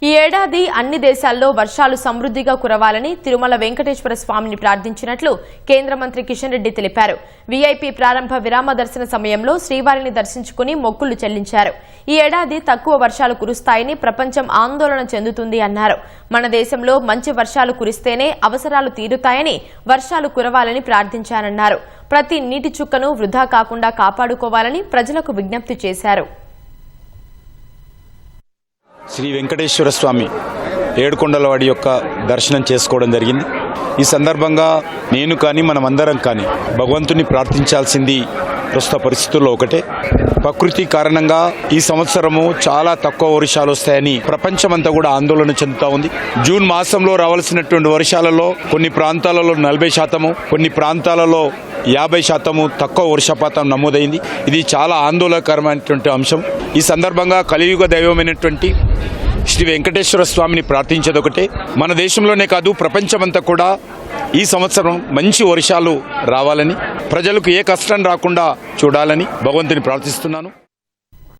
ఈ ఏడాది అన్ని దేశాల్లో వర్షాలు సమృద్ధిగా కురవాలని తిరుమల వెంకటేశ్వర స్వామిని ప్రార్థించినట్లు కేంద్ర మంత్రి కిషన్ రెడ్డి తెలిపారు. వీఐపీ ప్రారంభ విరామ దర్శన సమయంలో శ్రీవారిని దర్శించుకుని మొక్కులు చెల్లించారు. ఈ ఏడాది తక్కువ వర్షాలు కురుస్తాయని ప్రపంచం ఆందోళన చెందుతుంది అన్నారు. మన దేశంలో మంచి వర్షాలు కురిస్తేనే అవసరాలు తీరుతాయని, వర్షాలు కురవాలని ప్రార్థించారన్నారు. ప్రతి నీటి చుక్కను వృధా కాకుండా కాపాడుకోవాలని ప్రజలకు విజ్ఞప్తి చేశారు. శ్రీ వెంకటేశ్వర స్వామి ఏడుకొండలవాడి యొక్క దర్శనం చేసుకోవడం జరిగింది. ఈ సందర్భంగా నేను కానీ మనమందరం కానీ భగవంతుని ప్రార్థించాల్సింది ప్రస్తుత పరిస్థితుల్లో ఒకటే. ప్రకృతి కారణంగా ఈ సంవత్సరము చాలా తక్కువ వర్షాలు వస్తాయని ప్రపంచమంతా కూడా ఆందోళన చెందుతూ ఉంది. జూన్ మాసంలో రావాల్సినటువంటి వర్షాలలో కొన్ని ప్రాంతాలలో 40%, కొన్ని ప్రాంతాలలో 50% తక్కువ వర్షపాతం నమోదైంది. ఇది చాలా ఆందోళనకరమైనటువంటి అంశం. ఈ సందర్భంగా కలియుగ దైవమైనటువంటి శ్రీ వెంకటేశ్వర స్వామిని ప్రార్థించేదొకటే. మన దేశంలోనే కాదు, ప్రపంచమంతా కూడా ఈ సంవత్సరం మంచి వర్షాలు రావాలని, ప్రజలకు ఏ కష్టం రాకుండా చూడాలని భగవంతుని ప్రార్థిస్తున్నాను.